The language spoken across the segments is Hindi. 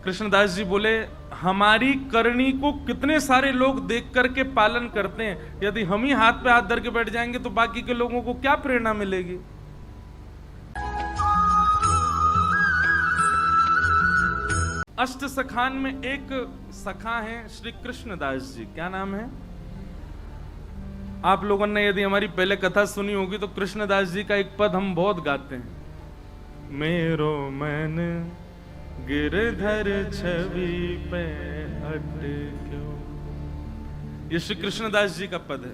कृष्णदास जी बोले, हमारी करनी को कितने सारे लोग देख करके पालन करते हैं, यदि हम ही हाथ पे हाथ धर के बैठ जाएंगे तो बाकी के लोगों को क्या प्रेरणा मिलेगी। अष्ट सखान में एक सखा हैं श्री कृष्णदास जी। क्या नाम है? आप लोगों ने यदि हमारी पहले कथा सुनी होगी तो कृष्णदास जी का एक पद हम बहुत गाते हैं, मेरो मन गिरधर छवि पे अटक्यो। ये श्री कृष्णदास जी का पद है।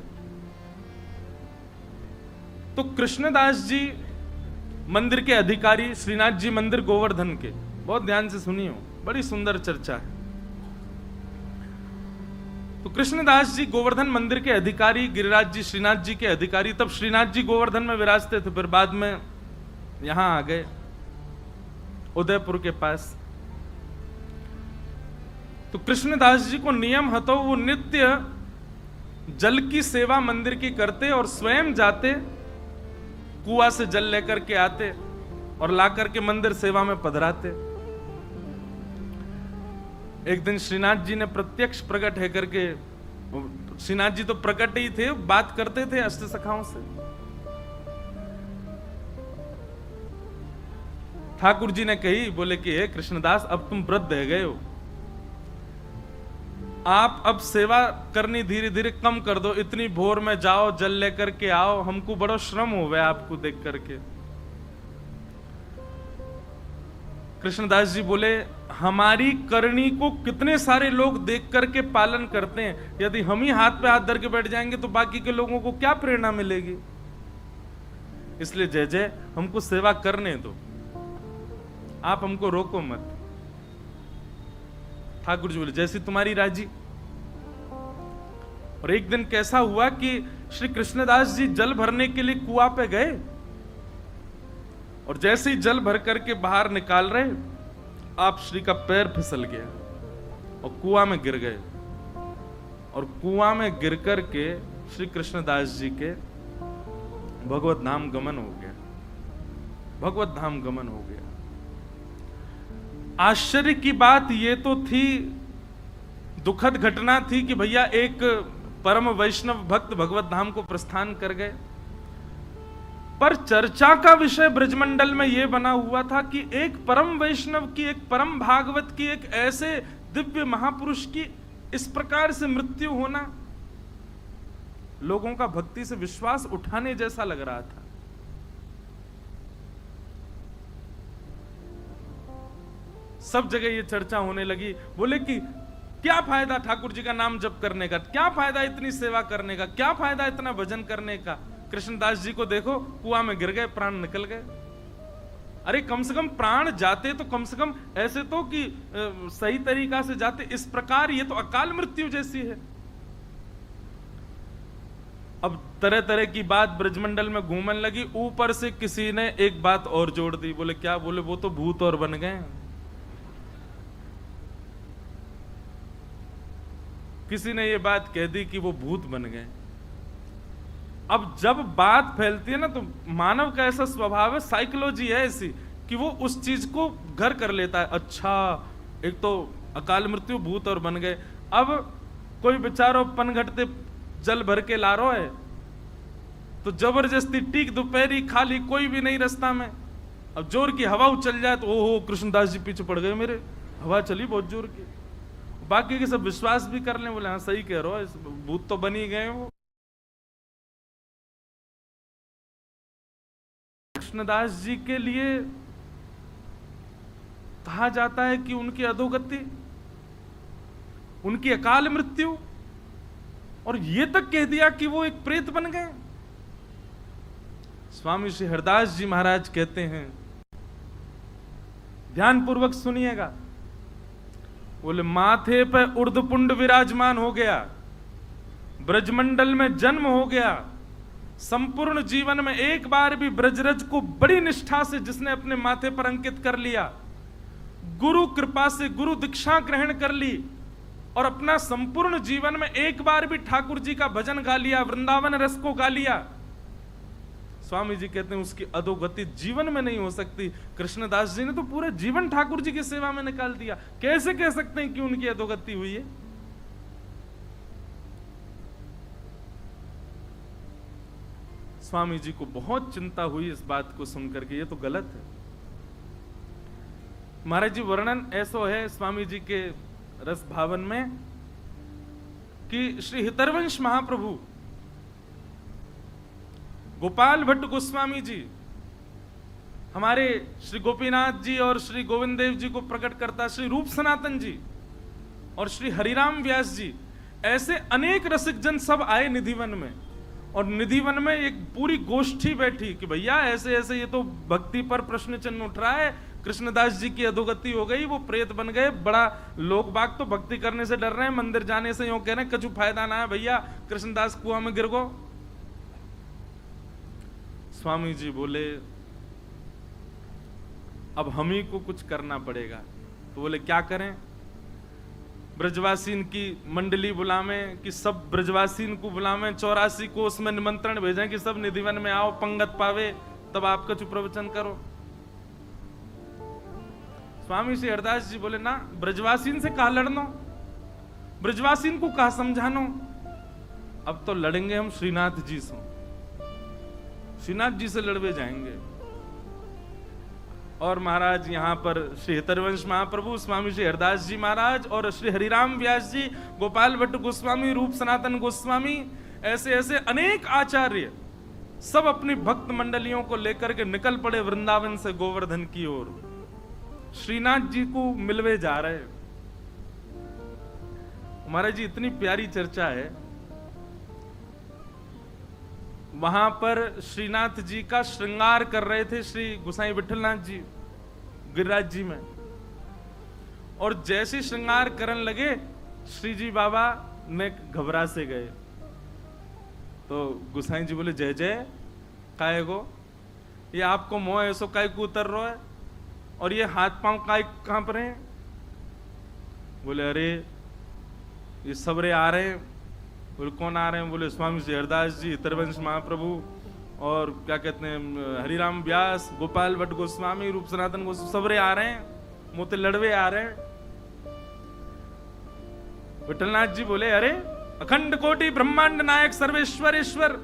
तो कृष्णदास जी मंदिर के अधिकारी, श्रीनाथ जी मंदिर गोवर्धन के, बहुत ध्यान से सुनिए, बड़ी सुंदर चर्चा है। तो कृष्णदास जी गोवर्धन मंदिर के अधिकारी, गिरिराज जी श्रीनाथ जी के अधिकारी। तब श्रीनाथ जी गोवर्धन में विराजते थे, फिर बाद में यहां आ गए उदयपुर के पास। तो कृष्णदास जी को नियम है तो वो नित्य जल की सेवा मंदिर की करते और स्वयं जाते, कुआं से जल लेकर के आते और लाकर के मंदिर सेवा में पधराते। एक दिन श्रीनाथ जी ने प्रत्यक्ष प्रकट है करके, श्रीनाथ जी तो प्रकट ही थे, बात करते थे अष्ट सखाओं से। ठाकुर जी ने कही, बोले कि हे कृष्णदास, अब तुम वृद्ध रह गए हो, आप अब सेवा करनी धीरे धीरे कम कर दो, इतनी भोर में जाओ जल लेकर के आओ, हमको बड़ा श्रम हो गया आपको देख करके। कृष्णदास जी बोले, हमारी करनी को कितने सारे लोग देख करके पालन करते हैं, यदि हम ही हाथ पे हाथ धर के बैठ जाएंगे तो बाकी के लोगों को क्या प्रेरणा मिलेगी। इसलिए जय जय, हमको सेवा करने दो, आप हमको रोको मत। ठाकुर जी बोले, जैसी तुम्हारी राजी। और एक दिन कैसा हुआ कि श्री कृष्णदास जी जल भरने के लिए कुआं पे गए और जैसे ही जल भर करके बाहर निकाल रहे, आप श्री का पैर फिसल गया और कुआं में गिर गए। और कुआं में गिर करके श्री कृष्णदास जी के भगवत धाम गमन हो गया, भगवत धाम गमन हो गया। आश्चर्य की बात यह तो थी, दुखद घटना थी कि भैया एक परम वैष्णव भक्त भगवत धाम को प्रस्थान कर गए, पर चर्चा का विषय ब्रजमंडल में यह बना हुआ था कि एक परम वैष्णव की, एक परम भागवत की, एक ऐसे दिव्य महापुरुष की इस प्रकार से मृत्यु होना लोगों का भक्ति से विश्वास उठाने जैसा लग रहा था। सब जगह ये चर्चा होने लगी। बोले कि क्या फायदा ठाकुर जी का नाम जप करने का, क्या फायदा इतनी सेवा करने का, क्या फायदा इतना भजन करने का। कृष्णदास जी को देखो, कुआं में गिर गए, प्राण निकल गए। अरे कम से कम प्राण जाते तो कम से कम ऐसे तो कि सही तरीका से जाते, इस प्रकार ये तो अकाल मृत्यु जैसी है। अब तरह तरह की बात ब्रजमंडल में घूमने लगी। ऊपर से किसी ने एक बात और जोड़ दी। बोले क्या? बोले वो तो भूत और बन गए। किसी ने ये बात कह दी कि वो भूत बन गए। अब जब बात फैलती है ना, तो मानव का ऐसा स्वभाव है, साइकोलॉजी है ऐसी कि वो उस चीज को घर कर लेता है। अच्छा, एक तो अकाल मृत्यु, भूत और बन गए। अब कोई बेचारो पनघटते जल भर के ला रहा है, तो जबरदस्ती टीक दोपहरी खाली, कोई भी नहीं रास्ता में। अब जोर की हवा उछल जाए तो ओहो कृष्णदास जी पीछे पड़ गए मेरे, हवा चली बहुत जोर की। बाकी के सब विश्वास भी कर लें, बोले हाँ सही कह रहे हो, भूत तो बन ही गए वो। कृष्णदास जी के लिए कहा जाता है कि उनकी अधोगति, उनकी अकाल मृत्यु, और ये तक कह दिया कि वो एक प्रेत बन गए। स्वामी श्री हरदास जी महाराज कहते हैं, ध्यानपूर्वक सुनिएगा। बोले माथे पर उर्धपुंड विराजमान हो गया, ब्रजमंडल में जन्म हो गया, संपूर्ण जीवन में एक बार भी ब्रजरज को बड़ी निष्ठा से जिसने अपने माथे पर अंकित कर लिया, गुरु कृपा से गुरु दीक्षा ग्रहण कर ली और अपना संपूर्ण जीवन में एक बार भी ठाकुर जी का भजन गा लिया, वृंदावन रस को गा लिया, स्वामी जी कहते हैं उसकी अधोगति जीवन में नहीं हो सकती। कृष्णदास जी ने तो पूरा जीवन ठाकुर जी की सेवा में निकाल दिया, कैसे कह सकते हैं कि उनकी अधोगति हुई है? स्वामी जी को बहुत चिंता हुई इस बात को सुनकर के, ये तो गलत है। महाराज जी वर्णन ऐसा है स्वामी जी के रस भावन में कि श्री हितरवंश महाप्रभु गोपाल भट्ट गोस्वामी जी हमारे श्री गोपीनाथ जी और श्री गोविंद देव जी को प्रकट करता, श्री रूप सनातन जी और श्री हरिराम व्यास जी, ऐसे अनेक रसिक जन सब आए निधिवन में। और निधिवन में एक पूरी गोष्ठी बैठी कि भैया ऐसे ऐसे ये तो भक्ति पर प्रश्न चिन्ह उठ रहा है, कृष्णदास जी की अधोगति हो गई, वो प्रेत बन गए, बड़ा लोग बाग तो भक्ति करने से डर रहे हैं, मंदिर जाने से यूं कह रहे हैं कछु फायदा ना है भैया, कृष्णदास कुआं में गिर गो। स्वामी जी बोले अब हम ही को कुछ करना पड़ेगा। तो बोले क्या करें? ब्रजवासीन की मंडली बुलावें कि सब ब्रजवासीन को बुलावें, 84 को उसमें निमंत्रण भेजें कि सब निधिवन में आओ, पंगत पावे, तब आप कछु प्रवचन करो। स्वामी श्री हरदास जी बोले ना, ब्रजवासीन से कहा लड़नो, ब्रजवासीन को कहा समझानो, अब तो लड़ेंगे हम श्रीनाथ जी से, श्रीनाथ जी से लड़वे जाएंगे। और महाराज यहाँ पर श्री हितरवंश महाप्रभु, स्वामी श्री हरदास जी महाराज और श्री हरिराम व्यास जी, गोपाल भट्ट गोस्वामी, रूप सनातन गोस्वामी, ऐसे ऐसे अनेक आचार्य सब अपनी भक्त मंडलियों को लेकर के निकल पड़े वृंदावन से गोवर्धन की ओर, श्रीनाथ जी को मिलवे जा रहे। महाराज जी इतनी प्यारी चर्चा है, वहां पर श्रीनाथ जी का श्रृंगार कर रहे थे श्री गुसाई विठलनाथ जी गिरिराज जी में, और जैसे श्रृंगार करने लगे श्री जी बाबा ने घबरा से गए। तो गुसाई जी बोले जय जय काय गो, ये आपको मोह ऐसो काय को उतर रहा है, और ये हाथ पांव काय कहां पर हैं? बोले अरे ये सबरे आ रहे हैं। बोले कौन आ रहे हैं? बोले स्वामी श्री हरदास जी, हितरवंश महाप्रभु और क्या कहते हैं हरिराम व्यास, गोपाल भट्ट गोस्वामी, रूप सनातन गोस्वामी, सबरे आ रहे हैं, मोते लड़वे आ रहे हैं। विठलनाथ जी बोले अरे अखंड कोटि ब्रह्मांड नायक सर्वेश्वर ईश्वर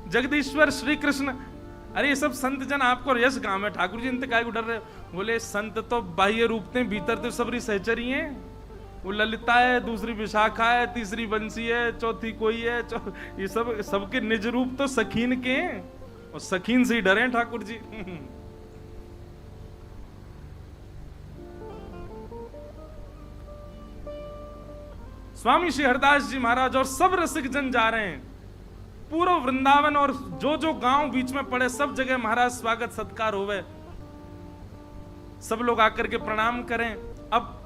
जगदीश्वर श्री कृष्ण, अरे ये सब संत जन आपको यश गांव है, ठाकुर जी इनते काय को डर रहे? बोले संत तो बाह्य रूप थे, भीतर तो सबरी सहचरी हैं। वो ललिता है, दूसरी विशाखा है, तीसरी बंसी है, चौथी कोई है, ये सब सबके निज रूप तो सखीन के हैं, और सखीन से ही डरे ठाकुर जी। स्वामी श्री हरदास जी महाराज और सब रसिक जन जा रहे हैं, पूरा वृंदावन और जो जो गांव बीच में पड़े सब जगह महाराज स्वागत सत्कार होवे, सब लोग आकर के प्रणाम करें। अब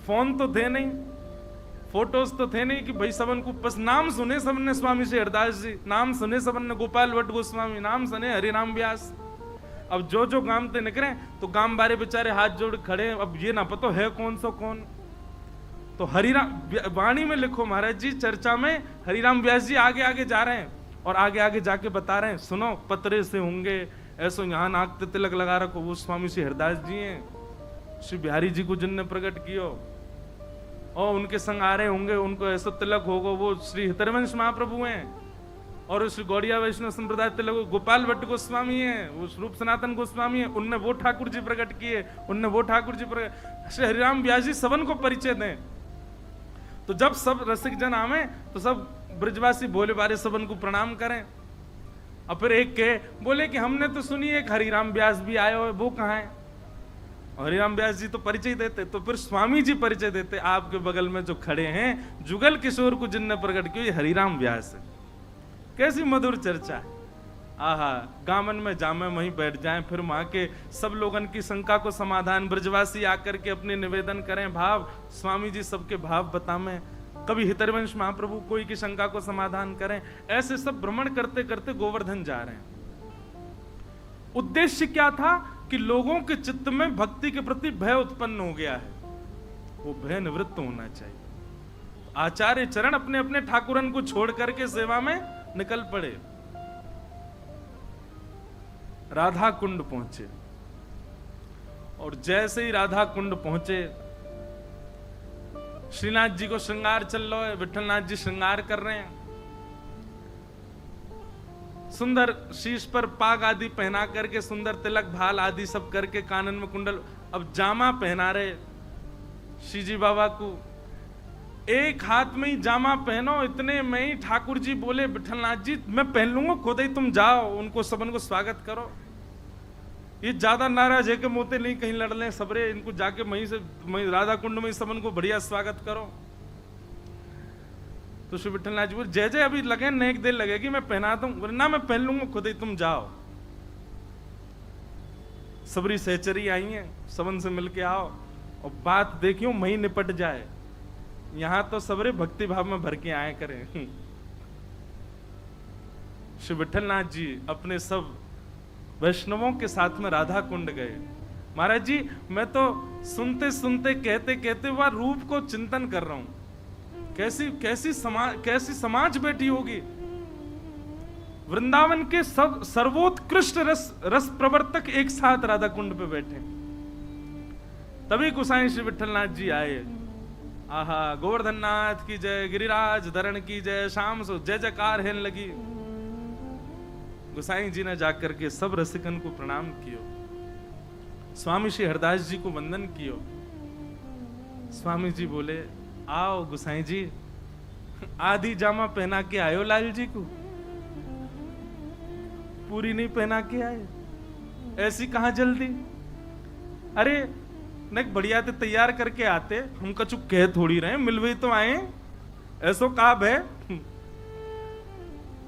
फोन तो थे नहीं, फोटोज तो थे नहीं कि भाई सबन को बस नाम सुने सबने स्वामी श्री हरदास जी, नाम सुने सबन ने गोपाल भट्ट गोस्वामी, नाम सुने हरिराम व्यास। अब जो जो गांव ते निकले तो गांव बारे बेचारे हाथ जोड़ खड़े, अब ये ना पता है कौन सो कौन। तो हरिराम वाणी में लिखो महाराज जी, चर्चा में हरिराम व्यास जी आगे आगे जा रहे हैं और आगे आगे जाके बता रहे हैं, सुनो पतरे से होंगे, ऐसो यहाँ नाक ते तिलक लगा रखो, वो स्वामी श्री हरदास जी हैं, श्री बिहारी जी को जिनने प्रकट कियो, और उनके संग आ रहे होंगे, उनको ऐसा तिलक होगा, वो श्री हितरवंश महाप्रभु हैं, और श्री गौड़िया वैष्णव संप्रदाय तिलक गोपाल भट्ट गोस्वामी हैं, वो रूप सनातन गोस्वामी हैं, उनने वो ठाकुर जी प्रकट किए, उनने वो ठाकुर जी प्रकट, श्री हरिराम व्यास जी सबन को परिचय दें। तो जब सब रसिक जन आवे तो सब ब्रजवासी भोले बारे सबन को प्रणाम करें। और फिर एक के बोले कि हमने तो सुनी एक हरिराम व्यास भी आए हो, वो कहाँ है? हरिराम व्यास जी तो परिचय देते, तो फिर स्वामी जी परिचय देते, आपके बगल में जो खड़े हैं जुगल किशोर को जिनने प्रकट किया, ये हरिराम व्यास है। कैसी मधुर चर्चा है, आहा, गामन में जामे वहीं बैठ जाएं, फिर वहां के सब लोगन की शंका को समाधान, ब्रजवासी आकर के अपने निवेदन करें, भाव स्वामी जी सबके भाव बतावें, कभी हितरवंश महाप्रभु कोई की शंका को समाधान करें, ऐसे सब भ्रमण करते करते गोवर्धन जा रहे हैं। उद्देश्य क्या था कि लोगों के चित्त में भक्ति के प्रति भय उत्पन्न हो गया है, वो भय निवृत्त होना चाहिए। आचार्य चरण अपने अपने ठाकुरन को छोड़ करके सेवा में निकल पड़े। राधा कुंड पहुंचे। और जैसे ही राधा कुंड पहुंचे, श्रीनाथ जी को श्रृंगार चल रहा है, विठलनाथ जी श्रृंगार कर रहे हैं, सुंदर शीश पर पाग आदि पहना करके, सुंदर तिलक भाल आदि सब करके, कानन में कुंडल, अब जामा पहना रहे श्रीजी बाबा को। एक हाथ में ही जामा पहनो, इतने में ही ठाकुर जी बोले, विठलनाथ जी मैं पहन लूंगा, खुद ही तुम जाओ, उनको सबन को स्वागत करो। ये ज्यादा नाराज है कि मोते नहीं कहीं लड़ लें सबरे, इनको जाके वहीं से राधा कुंड में सबन को बढ़िया स्वागत करो। तो श्री विठलनाथ जी बोले, जय जय अभी लगे, नेक देर लगेगी, मैं पहना दूं। बोले ना, मैं पहन लूंगा, खुद ही तुम जाओ। सबरी सहचरी आई है, सबन से मिलके आओ और बात देखियो वहीं निपट जाए। यहां तो सबरे भक्ति भाव में भर के आए करें। श्री विठलनाथ जी अपने सब वैष्णवों के साथ में राधा कुंड गए। महाराज जी मैं तो सुनते सुनते कहते कहते वह रूप को चिंतन कर रहा हूं। कैसी समाज बैठी होगी। वृंदावन के सब सर्वोत्कृष्ट रस प्रवर्तक एक साथ राधा कुंड पे बैठे। तभी गोसाई श्री विठलनाथ जी आए। आहा, गोवर्धन नाथ की जय, गिरिराज धरण की जय, शाम सो जय जयकार हेन लगी। गोसाई जी ने जाकर के सब रसिकन को प्रणाम कियो, स्वामी श्री हरदास जी को वंदन कियो। स्वामी जी बोले, आओ गोसाई जी, आधी जामा पहना के आयो लाल जी को, पूरी नहीं पहना के आए, ऐसी कहां जल्दी। अरे न बढ़िया ते तैयार करके आते, हम कछु कह थोड़ी रहे, मिलवे तो आए, ऐसो काब है।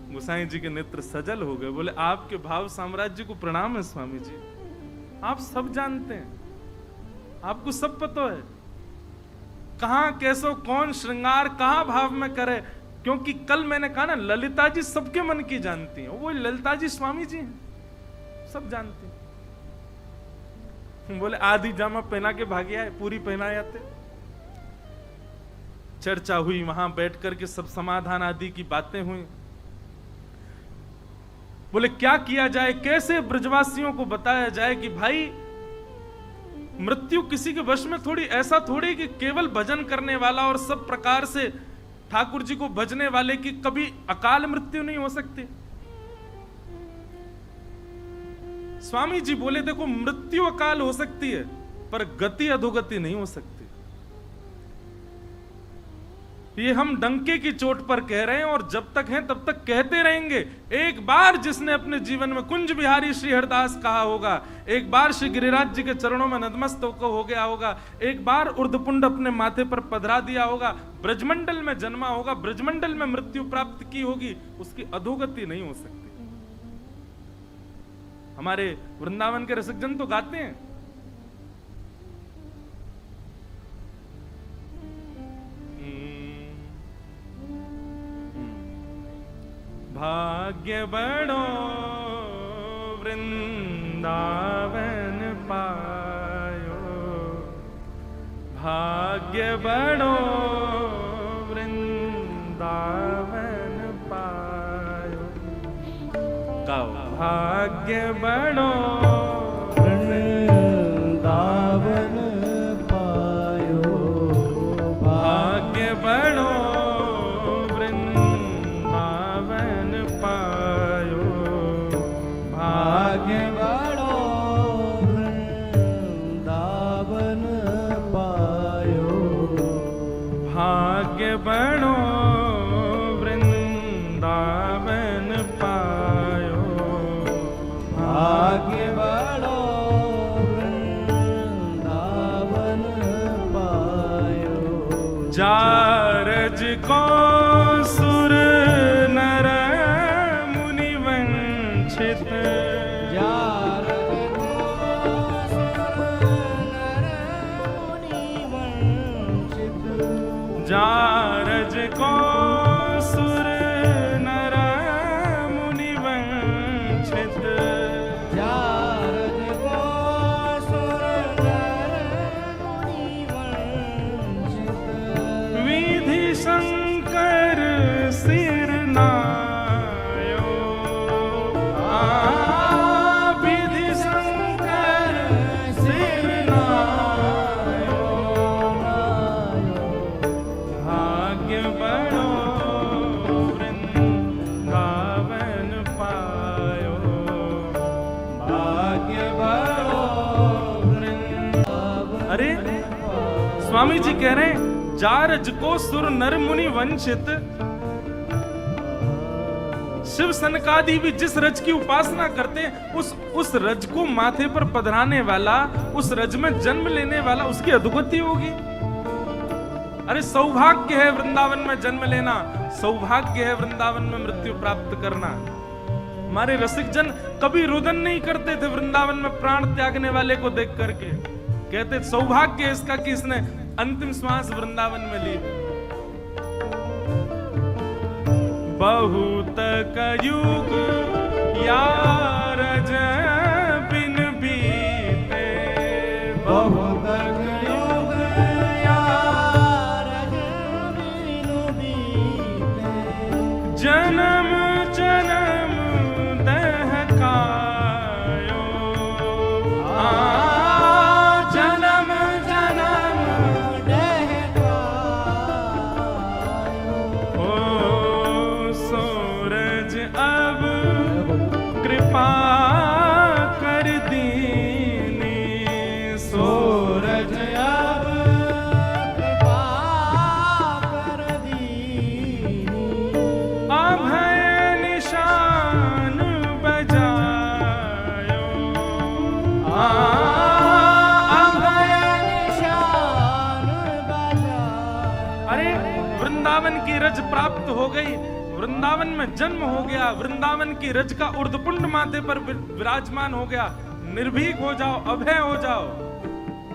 गोसाई जी के नेत्र सजल हो गए, बोले आपके भाव साम्राज्य को प्रणाम है स्वामी जी, आप सब जानते हैं, आपको सब पता है कहां कैसो कौन श्रृंगार कहां भाव में करे। क्योंकि कल मैंने कहा ना, ललिता जी सबके मन की जानती हैं, वो ललिता जी स्वामी जी हैं, सब जानती हैं। बोले आधी जामा पहना के भागे आए, पूरी पहना आते। चर्चा हुई, वहां बैठ करके सब समाधान आदि की बातें हुई। बोले क्या किया जाए, कैसे ब्रजवासियों को बताया जाए कि भाई मृत्यु किसी के वश में थोड़ी, ऐसा थोड़ी कि केवल भजन करने वाला और सब प्रकार से ठाकुर जी को भजने वाले की कभी अकाल मृत्यु नहीं हो सकती। स्वामी जी बोले देखो, मृत्यु अकाल हो सकती है पर गति अधोगति नहीं हो सकती। ये हम डंके की चोट पर कह रहे हैं और जब तक हैं तब तक कहते रहेंगे। एक बार जिसने अपने जीवन में कुंज बिहारी श्री हरदास कहा होगा, एक बार श्री गिरिराज जी के चरणों में नतमस्तक हो गया होगा, एक बार उर्धपुंड अपने माथे पर पधरा दिया होगा, ब्रजमंडल में जन्मा होगा, ब्रजमंडल में मृत्यु प्राप्त की होगी, उसकी अधोगति नहीं हो सकती। हमारे वृंदावन के रसिकजन तो गाते हैं, भाग्य बड़ो वृंदावन पायो, भाग्य बड़ो वृंदावन पायो। गाओ, भाग्य बड़ो वृंदावन पायो, भाग्य बड़ो बड़ो वृंदावन पायो, भाग्य बड़ो वृंदावन पायो। जारज को सुर नर मुनि वंचित, जारज को सुर नर मुनि वंचित, जारज को सुर नर मुनि वंचित, जारज को सुर नर मुनि वंचित। विधि शंकर सिर नायो, विधि स्वामी जी कह रहे हैं, जारज को सुर नर मुनि वंचित, शिव सनकादि भी जिस रज की उपासना करते हैं, उस रज को माथे पर पधराने वाला, उस रज में जन्म लेने वाला, उसकी अधोगति होगी। अरे सौभाग्य है वृंदावन में जन्म लेना, सौभाग्य है वृंदावन में मृत्यु प्राप्त करना। हमारे रसिक जन कभी रुदन नहीं करते थे वृंदावन में प्राण त्यागने वाले को देख करके, कहते सौभाग्य है इसका कि इसने अंतिम श्वास वृंदावन में ली। बहुत कयुग यार बिन बीते, बहुत कयुग यार बिन बीते, जन्म जन्म दहकायो, जन्म जन्म दहकायो। ओ सूरज अब कृपा कर दीनी, सूरज अब कृपा कर दीनी, अभय निशान बजायो, अभय निशान बजायो। अरे वृंदावन की रज प्राप्त हो गई, वृंदावन में जन्म हो गया, वृंदावन की रज का उर्धपुंड माथे पर विराजमान हो गया, निर्भीक हो जाओ, अभय हो जाओ।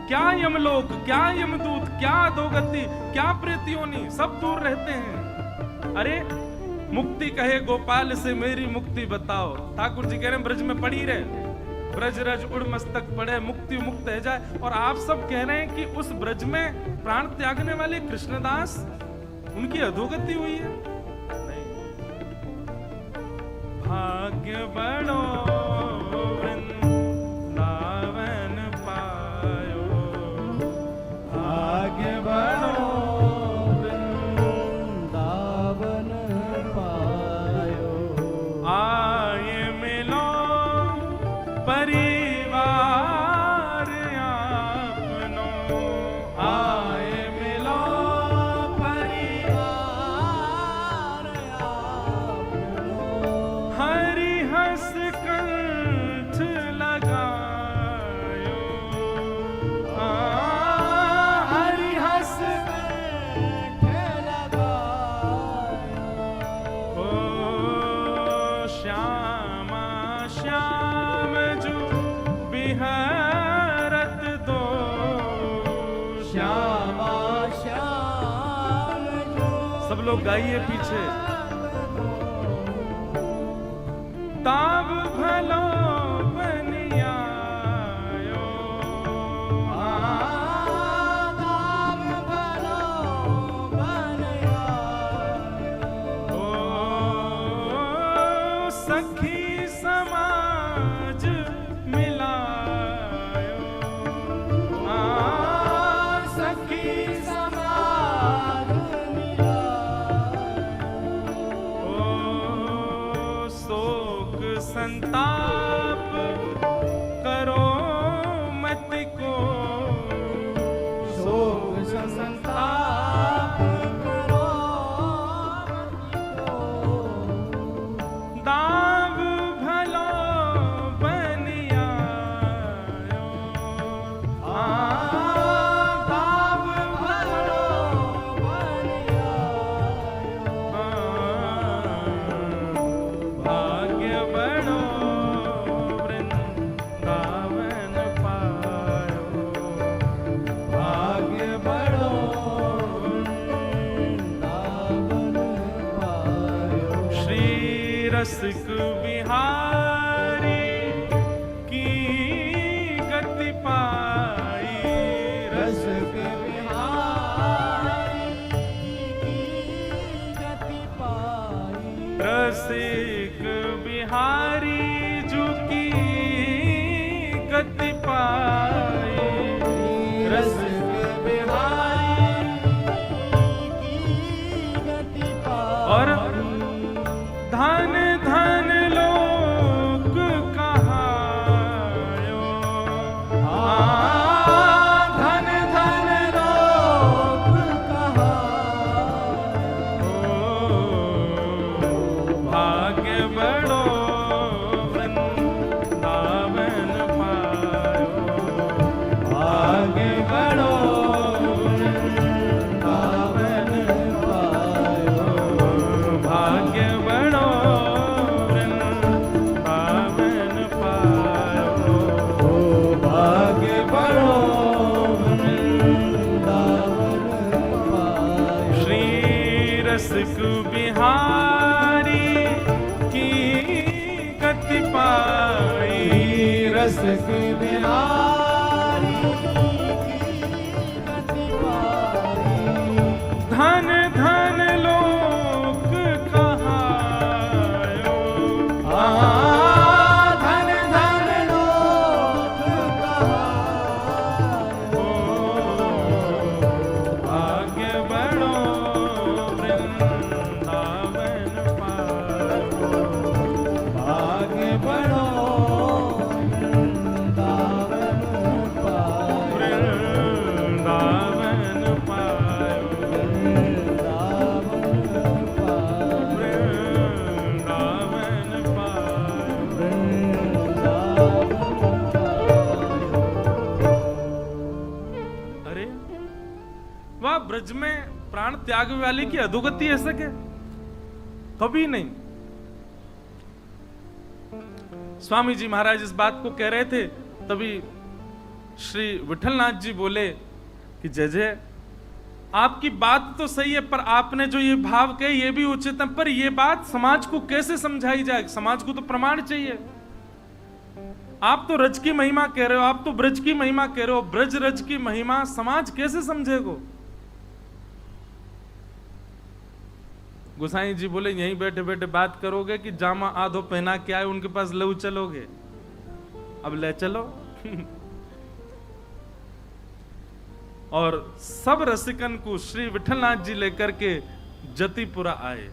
क्या यमलोक, क्या यमदूत, क्या अधोगति, क्या प्रेतियोनी, सब दूर रहते हैं। अरे मुक्ति कहे गोपाल से मेरी मुक्ति बताओ, ठाकुर जी कह रहे हैं ब्रज में पड़ी रहे, ब्रज रज उड़ मस्तक पड़े, मुक्ति मुक्त है जाए। और आप सब कह रहे हैं कि उस ब्रज में प्राण त्यागने वाले कृष्णदास, उनकी अधोगति हुई है। भाग्य बड़ो वृंदावन पायो, भाग्य बड़ो वृंदावन पायो, आए मिलो परिवार आपनो, आए मिलो परिवार आपनो, हरि हंस कंठ लगायो, हरि हंस कंठ लगायो। ओ श्यामा श्याम जो बिहरत दो, श्यामा श्याम जो, सब लोग गाइए पीछे। ताब भलो बनियायो, ताब भलो बनियायो, ओ सखी समाज मिलायो, सखी समाज मिलायो, ओ शोक संताप करो मत को, शोक संताप करो मत को, दाव भलो बनियायो, दाव भलो बनियायो, भाग्य बड़ो वृंदावन पायो, भाग्य बड़ो वृंदावन पायो। श्री रसिक बिहारी की गति पाई, रसिक बिहारी की गति पाई, रसिक बिहारी जू की गति पाई, रसिक बिहारी की गति पाई। और धन धन लोक कहायो, धन धन लोक रसिक बिहारी की गति पाई, रसिक बिहारी धन धन लोक कहायो, धन धन लोक कहायो, भाग्य बड़ो वृंदावन पायो, भाग्य बड़ो वृंदावन पायो, वृंदावन पायो, वृंदावन पायो। अरे वाह, ब्रज में प्राण त्याग वाले की अधोगति ऐसा क्या? कभी नहीं। स्वामी जी महाराज इस बात को कह रहे थे, तभी श्री विठलनाथ जी बोले कि जय जय, आपकी बात तो सही है, पर आपने जो ये भाव कहे ये भी उचित है, पर ये बात समाज को कैसे समझाई जाए? समाज को तो प्रमाण चाहिए। आप तो रज की महिमा कह रहे हो, आप तो ब्रज की महिमा कह रहे हो, ब्रज रज की महिमा समाज कैसे समझेगो? गोसाई जी बोले यहीं बैठे बैठे बात करोगे कि जामा आधो पहना के आए उनके पास लऊ चलोगे? अब ले चलो। और सब रसिकन को श्री विठलनाथ जी लेकर के जतिपुरा आए।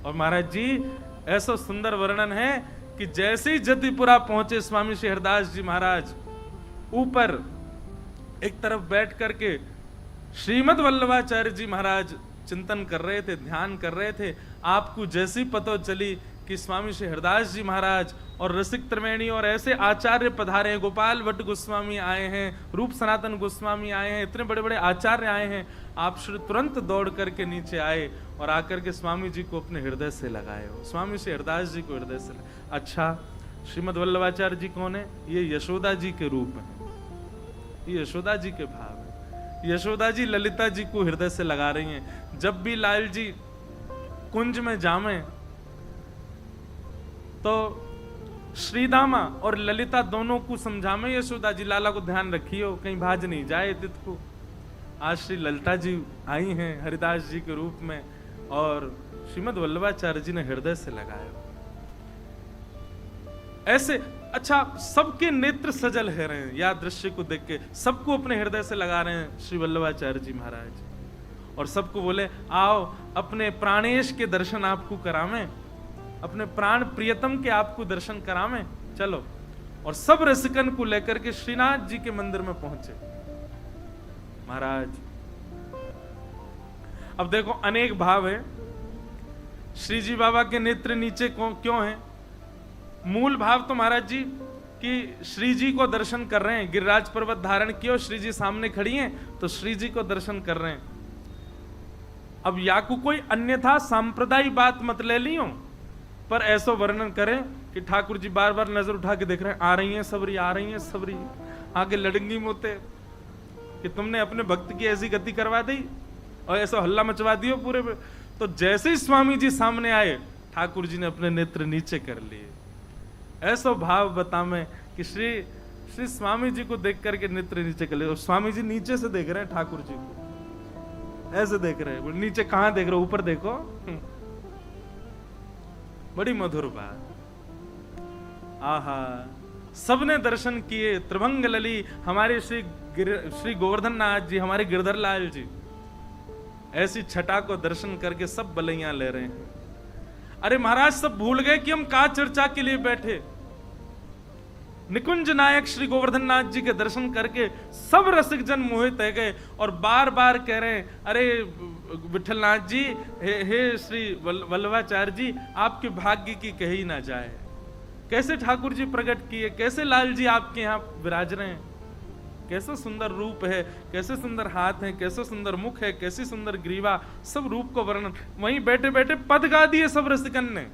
और महाराज जी ऐसा सुंदर वर्णन है कि जैसे ही जतिपुरा पहुंचे स्वामी श्री हरदास जी महाराज ऊपर एक तरफ बैठ करके श्रीमद वल्लभाचार्य जी महाराज चिंतन कर रहे थे, ध्यान कर रहे थे। आपको जैसी पता चली कि स्वामी श्री हरदास जी महाराज और रसिक त्रिवेणी और ऐसे आचार्य पधारे हैं, गोपाल भट्ट गोस्वामी आए हैं, रूप सनातन गोस्वामी आए हैं, इतने बड़े बड़े आचार्य आए हैं, आप श्री तुरंत दौड़ करके नीचे आए और आकर के स्वामी जी को अपने हृदय से लगाए हो। स्वामी श्री हरदास जी को हृदय से अच्छा, श्रीमद वल्लभाचार्य जी कौन है? ये यशोदा जी के रूप में, ये यशोदा जी के भाव है। यशोदा जी ललिता जी को हृदय से लगा रही हैं। जब भी लाल जी कुंज में जामे तो श्रीदामा और ललिता दोनों को समझामे, यशोदा जी लाला को ध्यान रखियो कहीं भाज नहीं जाए तित को। आज श्री ललिता जी आई हैं हरिदास जी के रूप में और श्रीमद वल्लभाचार्य जी ने हृदय से लगाया ऐसे। अच्छा, सबके नेत्र सजल है रहे हैं, या दृश्य को देख के सबको अपने हृदय से लगा रहे हैं श्री वल्लभाचार्य जी महाराज। और सबको बोले आओ अपने प्राणेश के दर्शन आपको करावें, अपने प्राण प्रियतम के आपको दर्शन करावें, चलो। और सब रसिकन को लेकर के श्रीनाथ जी के मंदिर में पहुंचे महाराज। अब देखो अनेक भाव है। श्री जी बाबा के नेत्र नीचे क्यों हैं? मूल भाव तो महाराज जी कि श्री जी को दर्शन कर रहे हैं, गिरिराज पर्वत धारण किया, श्री जी सामने खड़ी हैं तो श्री जी को दर्शन कर रहे हैं। अब या को कोई अन्यथा सांप्रदायिक बात मत ले लियो, पर ऐसा वर्णन करें कि ठाकुर जी बार बार नजर उठा के देख रहे हैं, आ रही हैं सबरी, आ रही हैं सबरी, आगे लड़ंगी मोते कि तुमने अपने भक्त की ऐसी गति करवा दी और ऐसा हल्ला मचवा दियो पूरे पे। तो जैसे ही स्वामी जी सामने आए ठाकुर जी ने अपने नेत्र नीचे कर लिए। ऐसा भाव बता मैं कि श्री स्वामी जी को देख करके नेत्र नीचे कर लिए। स्वामी जी नीचे से देख रहे हैं ठाकुर जी को, ऐसे देख रहे हैं। नीचे कहां देख रहे हो? ऊपर देखो। बड़ी मधुर बात। आहा, सबने दर्शन किए। त्रिभंग लली हमारे श्री गोवर्धन नाथ जी, हमारे गिरधर लाल जी, ऐसी छटा को दर्शन करके सब बलैयां ले रहे हैं। अरे महाराज सब भूल गए कि हम का चर्चा के लिए बैठे। निकुंज नायक श्री गोवर्धन नाथ जी के दर्शन करके सब रसिक जन मोहित हो गए और बार बार कह रहे हैं, अरे विठलनाथ जी, हे श्री वल्लभाचार्य जी, आपके भाग्य की कही ना जाए। कैसे ठाकुर जी प्रकट किए, कैसे लाल जी आपके यहाँ विराज रहे हैं, कैसा सुंदर रूप है, कैसे सुंदर हाथ है, कैसे सुंदर मुख है, कैसी सुंदर ग्रीवा, सब रूप को वर्णन वहीं बैठे बैठे पद गा दिए सब रसिकन ने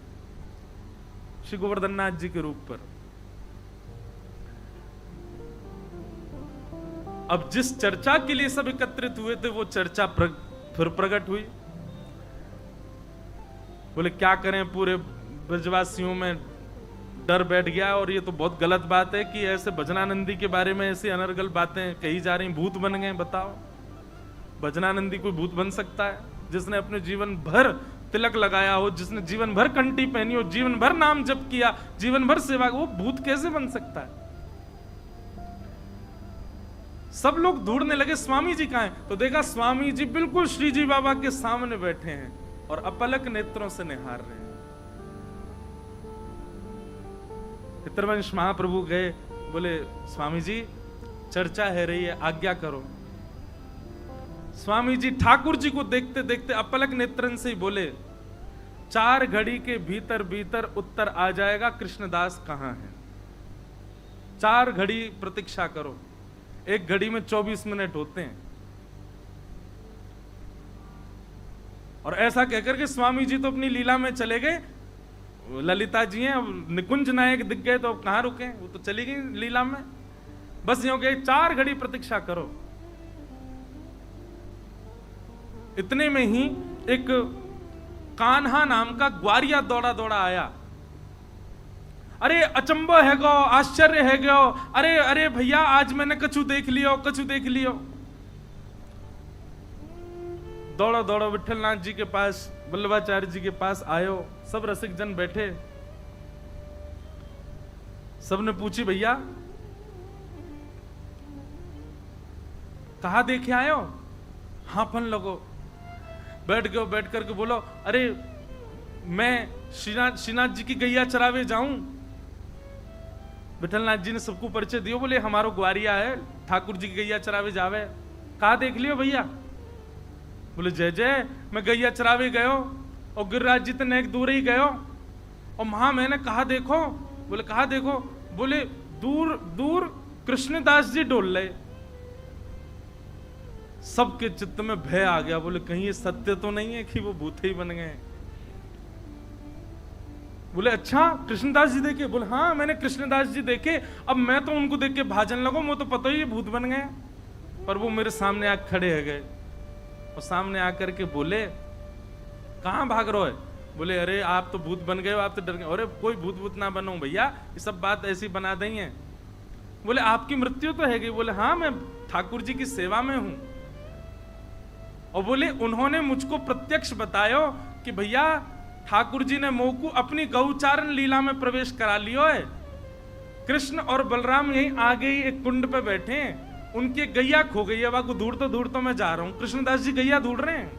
श्री गोवर्धन नाथ जी के रूप पर। अब जिस चर्चा के लिए सब एकत्रित हुए थे वो चर्चा फिर प्रकट हुई। बोले क्या करें, पूरे ब्रजवासियों में डर बैठ गया और ये तो बहुत गलत बात है कि ऐसे भजनानंदी के बारे में ऐसी अनर्गल बातें कही जा रही, भूत बन गए। बताओ, भजनानंदी कोई भूत बन सकता है? जिसने अपने जीवन भर तिलक लगाया हो, जिसने जीवन भर कंठी पहनी हो, जीवन भर नाम जप किया, जीवन भर सेवा, वो भूत कैसे बन सकता है? सब लोग ढूंढने लगे स्वामी जी कहां हैं, तो देखा स्वामी जी बिल्कुल श्री जी बाबा के सामने बैठे हैं और अपलक नेत्रों से निहार रहे हैं। पितरवंश महाप्रभु गए, बोले स्वामी जी चर्चा है रही है, आज्ञा करो। स्वामी जी ठाकुर जी को देखते देखते अपलक नेत्रन से ही बोले, 4 घड़ी के भीतर भीतर उत्तर आ जाएगा कृष्णदास कहां है। 4 घड़ी प्रतीक्षा करो, 1 घड़ी में 24 मिनट होते हैं। और ऐसा कहकर के स्वामी जी तो अपनी लीला में चले गए। ललिता जी हैं, अब निकुंज नायक दिख गए तो कहां रुके, वो तो चली गई लीला में। बस यूं कहे 4 घड़ी प्रतीक्षा करो। इतने में ही एक कान्हा नाम का ग्वारिया दौड़ा दौड़ा आया। अरे अचंबो है गो, आश्चर्य है गो, अरे अरे भैया आज मैंने कछु देख लियो, कछु देख लियो। दौड़ो दौड़ो विठलनाथ जी के पास, वल्लभाचार्य जी के पास आयो। सब रसिक जन बैठे, सबने पूछी भैया कहा देखे आयो? हाफन लगो, बैठ गयो, बैठ करके बोलो, अरे मैं श्रीनाथ जी की गैया चरावे जाऊं। विठलनाथ जी ने सबको परिचय दियो, बोले हमारो ग्वारिया है, ठाकुर जी की गैया चरावे जावे। कहा देख लियो भैया? बोले जय जय, मैं गैया चरावे गयो और गिरिराज जी तो नेक दूर ही गयो और वहां मैंने कहा देखो। बोले कहा देखो? बोले दूर दूर कृष्णदास जी डोल रहे। सबके चित्त में भय आ गया। बोले कहीं ये सत्य तो नहीं है कि वो भूत ही बन गए? बोले अच्छा कृष्णदास जी देखे? बोले हाँ मैंने कृष्णदास जी देखे। अब मैं तो उनको देख के भाजन लगो, वो तो पता ही भूत बन गए। पर वो मेरे सामने आके खड़े हो गए और सामने आकर के बोले कहां भाग रहे हो? बोले अरे आप तो भूत बन गए हो, आप तो डर गए। अरे कोई भूत भूत ना बनो भैया, ये सब बात ऐसी बना दी है। बोले आपकी मृत्यु तो है गई? बोले हाँ मैं ठाकुर जी की सेवा में हूं। और बोले उन्होंने मुझको प्रत्यक्ष बतायो कि भैया ठाकुर जी ने मोकू अपनी गौचारण लीला में प्रवेश करा लियो है। कृष्ण और बलराम यहीं आगे ही एक कुंड पे बैठे हैं, उनकी गैया खो गई है, वाको ढूंढ तो मैं जा रहा हूं। कृष्णदास जी गैया ढूंढ रहे हैं।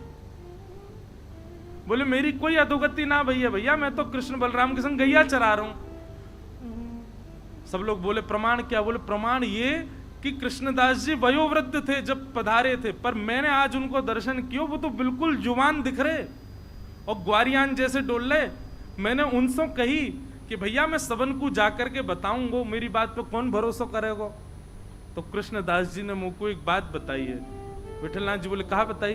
बोले मेरी कोई अधोगति ना भैया, भैया मैं तो कृष्ण बलराम के संग गैया चरा रहा हूं। सब लोग बोले प्रमाण क्या? बोले प्रमाण ये कि कृष्णदास जी वयोवृद्ध थे जब पधारे थे, पर मैंने आज उनको दर्शन किया, वो तो बिल्कुल जुवान दिख रहे और ग्वारियान जैसे डोल रहे। मैंने उनसे कही कि भैया मैं सबन को जाकर के बताऊंगा, मेरी बात पे कौन भरोसा करेगा? तो कृष्णदास जी ने मुझको एक बात बताई है। विठलनाथ जी बोले कहा बताई?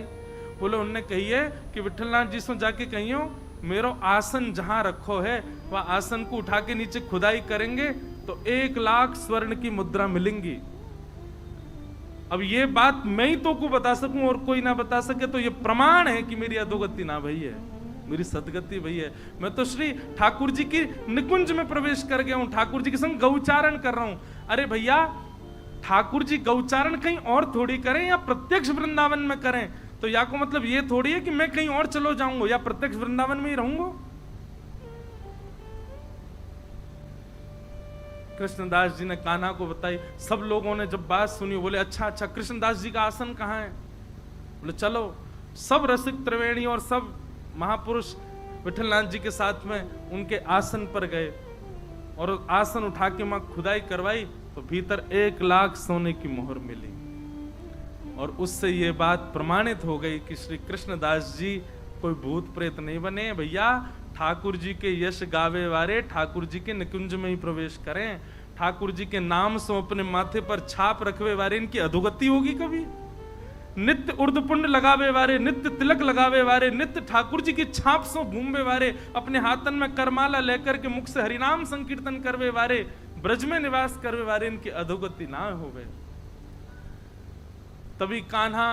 बोले उनने कही है कि विठलनाथ जी से जाके कहियो मेरो आसन जहां रखो है वह आसन को उठा के नीचे खुदाई करेंगे तो 1 लाख स्वर्ण की मुद्रा मिलेंगी। अब ये बात मैं ही तो को बता सकूं और कोई ना बता सके, तो ये प्रमाण है कि मेरी अधोगति ना भई है, मेरी सदगति भई है। मैं तो श्री ठाकुर जी की निकुंज में प्रवेश कर गया हूं, ठाकुर जी के संग गौचारण कर रहा हूं। अरे भैया ठाकुर जी गौचारण कहीं और थोड़ी करें या प्रत्यक्ष वृंदावन में करें, तो या को मतलब ये थोड़ी है कि मैं कहीं और चलो जाऊंगा या प्रत्यक्ष वृंदावन में ही रहूंगा। कृष्णदास जी ने कान्हा को बताई। सब लोगों ने जब बात सुनी बोले अच्छा अच्छा कृष्णदास जी का आसन कहाँ है? बोले चलो। सब रसिक त्रिवेणी और सब महापुरुष विठलनाथ जी के साथ में उनके आसन पर गए और आसन उठा के मां खुदाई करवाई तो भीतर 1 लाख सोने की मोहर मिली। और उससे ये बात प्रमाणित हो गई कि श्री कृष्णदास जी कोई भूत प्रेत नहीं बने भैया। ठाकुर जी के यश गावे वारे ठाकुर जी के निकुंज में ही प्रवेश करें। ठाकुर जी के नाम से अपने माथे पर छाप रखवे वारे इनकी अधोगति होगी कभी? नित्य उर्दपुंड लगावे वारे, नित्य तिलक लगावे वारे, नित्य ठाकुर जी की छाप सो घूमवे वारे, अपने हाथन में करमाला लेकर के मुख से हरिनाम संकीर्तन करवे वारे, ब्रज में निवास करवे वारे, इनकी अधोगति ना होवे। तभी कान्हा